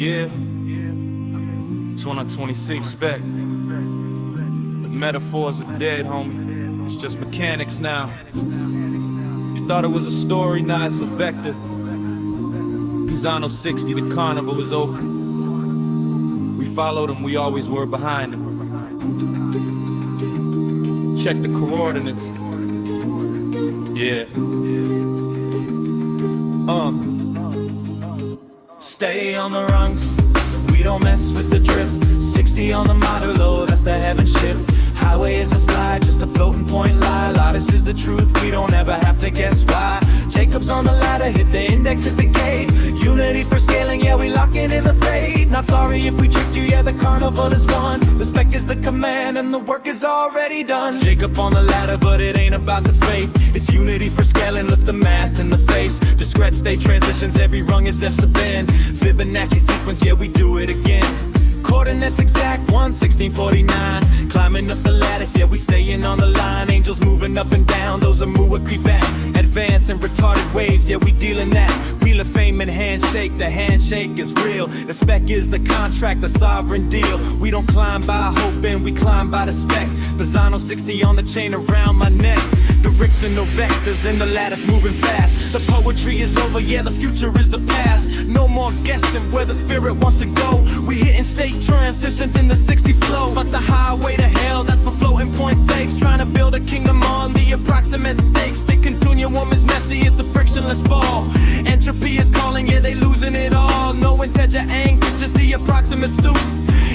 Yeah, it's 126 spec. The metaphors are dead, homie. It's just mechanics now. You thought it was a story, now it's a vector. Pisano 60, the carnival is open. We followed him, we always were behind him. Check the coordinates. Yeah. Stay on the rungs, we don't mess with the drift. 60 on the Modelo, that's the heaven shift. Highway is a slide, just a floating point lie. This is the truth, we don't ever have to guess why. Jacob's on the ladder, hit the index at the gate. Unity for scaling, yeah, we locking in the fade. Not sorry if we tricked you, yeah, the carnival is won. The spec is the command and the work is already done. Jacob on the ladder, but it ain't about the faith. It's unity for scaling, look the math in the face. Discret state transitions, every rung is F's a bend. Fibonacci sequence, yeah, we do it again. Coordinates exact, 1:16:49. Climbing up the lattice, yeah, we staying on the line. Angels moving up and down, those are move creep back. Advance and retarded waves, yeah, we dealing that. Wheel of fame and handshake, the handshake is real. The spec is the contract, the sovereign deal. We don't climb by hoping, we climb by the spec. Pisano 60 on the chain around my neck. The ricks and the vectors and the lattice moving fast. The poetry is over, yeah, the future is the past. No more guessing where the spirit wants to go. We hitting state transitions in the 60 flow. But the highway to hell, that's for floating point fakes. Trying to build a kingdom on the approximate stakes. The continuum is messy, it's a frictionless fall. Entropy is calling, yeah, they losing it all. No integer anchor, just the approximate soup.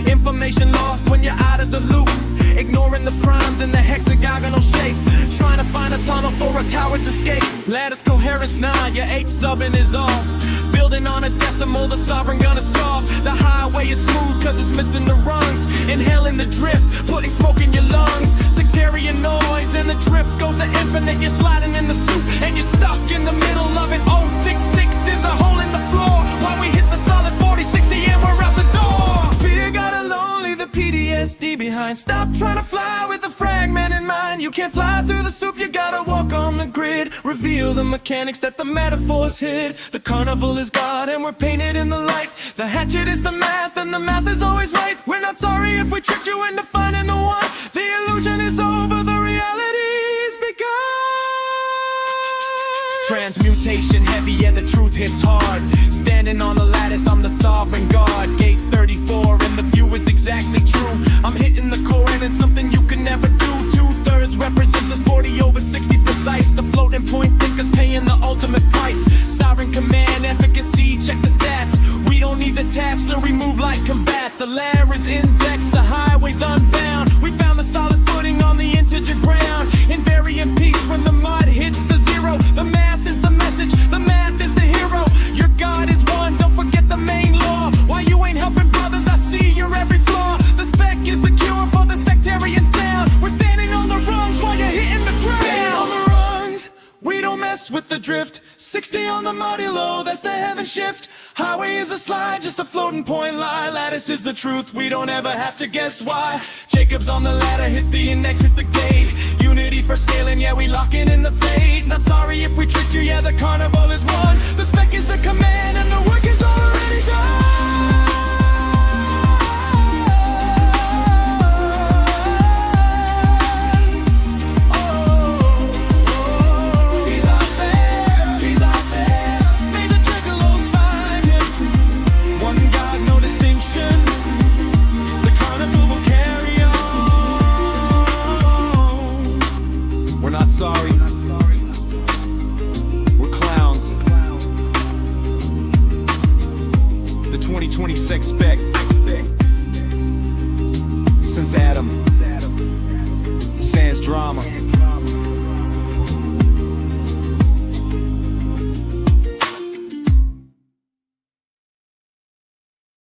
Information lost when you're out of the loop. Ignoring the primes in the hexagonal shape. Trying to find a tunnel for a coward's escape. Lattice coherence 9, your H subbing is off. Building on a decimal, the sovereign gonna scoff. The highway is smooth cause it's missing the rungs. Inhaling the drift, putting smoke in your lungs. Sectarian noise and the drift goes to infinite. You're sliding in the soup and you're stuck in the middle of it. 066 is a hole in the floor. While we hit the solid 40-60 and we're out the door. Fear got a lonely, the PTSD behind. Stop trying to fly with a fragment in mind. You can't fly through the soup, you gotta walk on the grid. Reveal the mechanics that the metaphors hid. The carnival is God and we're painted in the light. The hatchet is the math and the math is always right. We're not sorry if we tricked you into finding the one. The illusion is over, the reality's begun. Transmutation heavy, yeah, the truth hits hard. Standing on the lattice, I'm the sovereign God. Gate 34 and the view is exactly true. I'm hitting the core and it's something you can never do. 2/3 represents us, 40/60 precise. The floating point thinkers paying the ultimate price. Sovereign command, efficacy, check the stats. We don't need the taps, so we move like combat. The layer is indexed, the highway's unbound. We found the solid footing on the integer ground. Invariant peace when the mud hits the zero. The math is the message, the math is the hero. Your God is one, don't forget the main law. Why you ain't helping brothers, I see your every flaw. The spec is the cure for the sectarian sound. We're standing on the rungs while you're hitting the ground. Stay on the rungs, we don't mess with the drift. 60 on the Modelo, that's the heaven shift. Highway is a slide, just a floating point lie. Lattice is the truth, we don't ever have to guess why. Jacob's on the ladder, hit the index, hit the gate. Unity for scaling, yeah, we locking in the fade. Not sorry if we tricked you, yeah, the carnival is won. The spec is the command and the work is already done. Sorry, we're clowns. The 2026 spec. Since Adam, sans drama.